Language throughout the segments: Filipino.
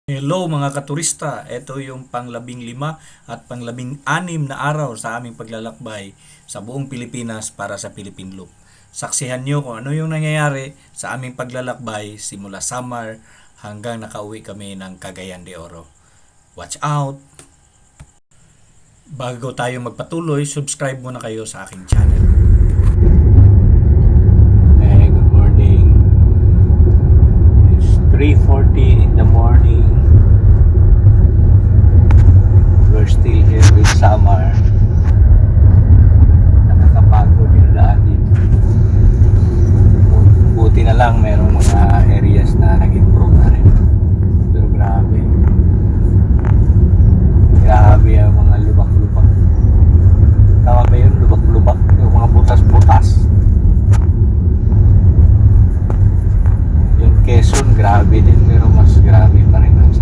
Hello mga katurista, ito yung pang-15 at pang-16 na araw sa aming paglalakbay sa buong Pilipinas para sa Philippine Loop. Saksihan nyo kung ano yung nangyayari sa aming paglalakbay simula Samar hanggang nakauwi kami ng Cagayan de Oro. Watch out! Bago tayo magpatuloy, subscribe muna kayo sa aking channel. Hey, good morning. It's 3:40 in the morning. We're still here with Samar. Nakakapagod yung daanin. Buti na lang merong mga areas na nag-improve na rin. Pero grabe. Grabe ang mga lubak-lubak. Tama ba yun? Lubak-lubak. Yung mga butas-butas. Yung Quezon, grabe din. Pero mas grabe pa rin ang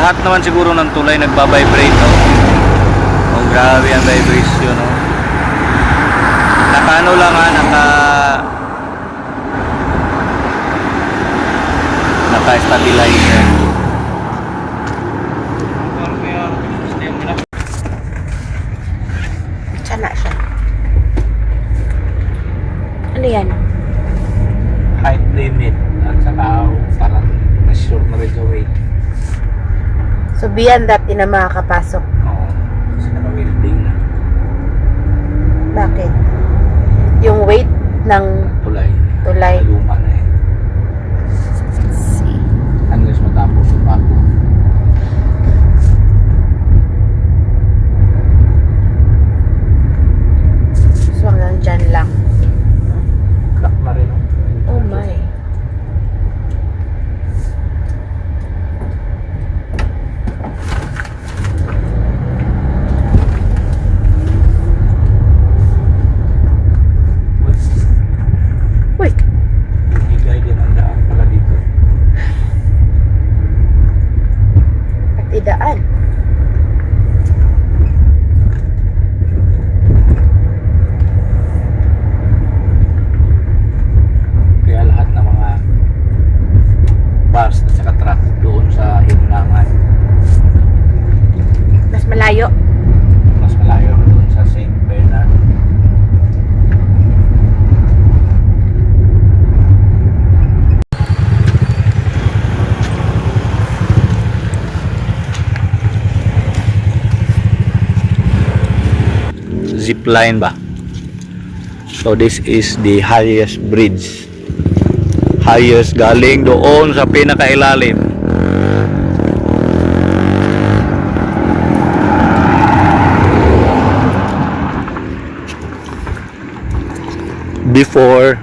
lahat naman siguro ng tulay nagba-vibrate, no? Oh, grabe ang vibration, no? Naka-ano lang ha, naka-stabilizer. Sana siya. Ano yan? Height limit at saka parang na-sure na rin sa weight. So beyond that, di na makakapasok. Oo, kasi naka-welding na. Bakit? Yung weight ng Tulay. tulay. Luma na eh. See. Unless matapos yung bago. So hanggang dyan lang. Crack na rin, no? Oh my. Uy! Bigay din ang daan pala dito. Pati daan. Kaya lahat ng mga bus at saka truck doon sa Himunangan. Mas malayo. Mas malayo doon sa St. Bernard. Zip line ba? So this is the highest bridge. Highest galing doon sa pinakailalim. Before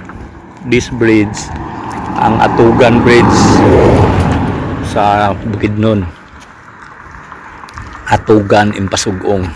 this bridge, ang Atugan Bridge sa Bukidnon. Atugan, Impasugong.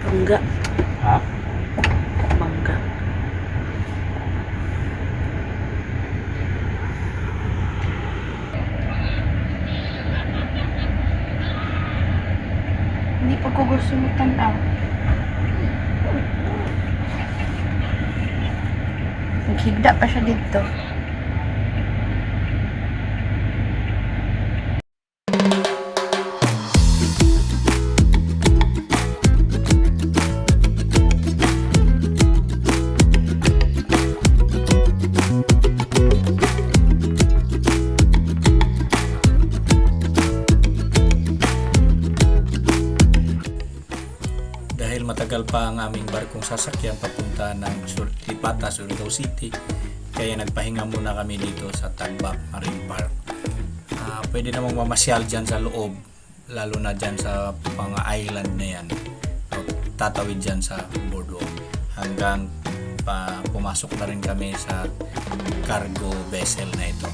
Mangga. Ha? Mangga. Hindi pa ko gusto mo tanaw. Naghigda pa siya dito. mabagal pa ang aming barkong sasakyan papunta ng Lipata, Surigao City. Kaya nagpahinga muna kami dito sa Tagbak Marine Park. Pwede namang mamasyal dyan sa loob, lalo na dyan sa mga island na yan. Tatawid dyan sa boardwalk hanggang pumasok na rin kami sa cargo vessel na ito.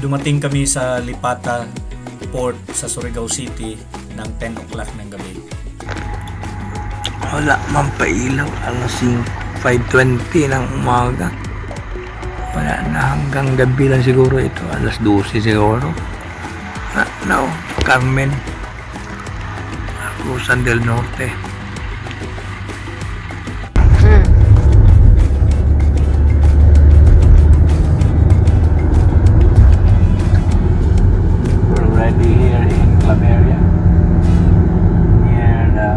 Dumating kami sa Lipata Port sa Surigao City ng 10 o'clock ng gabi. Wala man pailaw, alas 5:20 ng umaga. Wala na, hanggang gabi lang siguro ito, alas 12 siguro. No, Carmen, Agusan del Norte. We're already here in Claveria, near the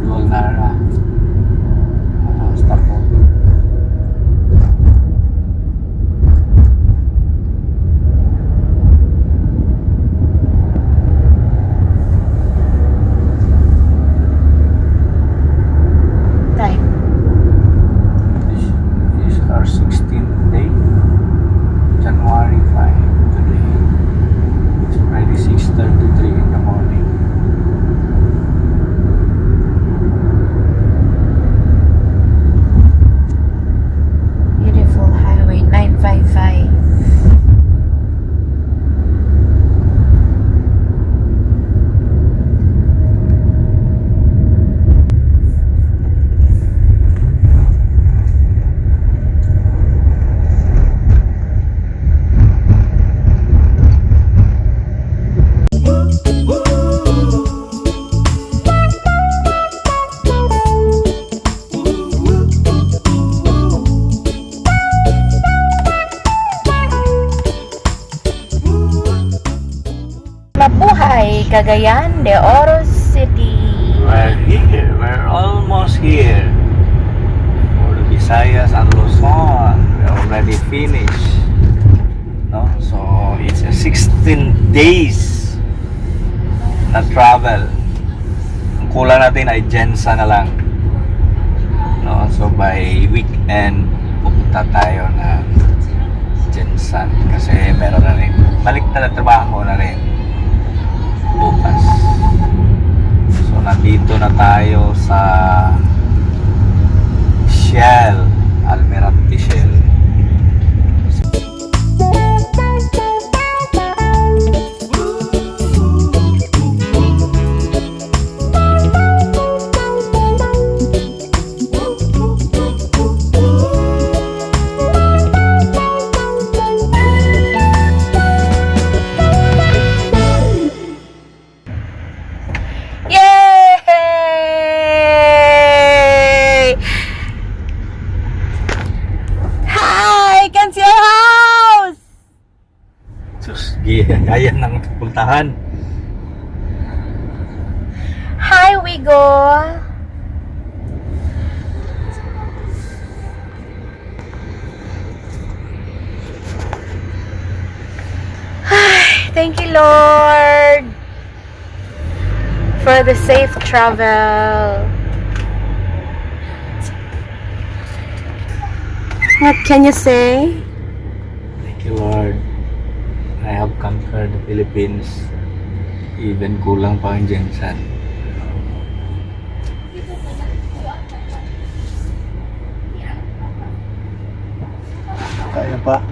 Lualnara stopover. Time. This is our 16th day, January 5 today. It's already 6:33 in the morning. Beautiful highway 955. Mabuhay, Cagayan de Oro City. We're here. We're almost here. For the Visayas and Luzon, we're already finished. No? So it's a 16 days na travel. Ang kulang natin ay Jensa na lang. No? So by weekend, pupunta tayo na Jensan. Kasi meron na rin, balik na trabaho na rin bukas. So nandito na tayo sa Shell, Almirante Shell. Yay! Hi! Can see your house! Sus, gaya ng puntahan. Hi, Wigo! Thank you, Lord, for the safe travel. What can you say? Thank you, Lord. I have conquered the Philippines. Even kulang pa ang Jensan. Kaya pa.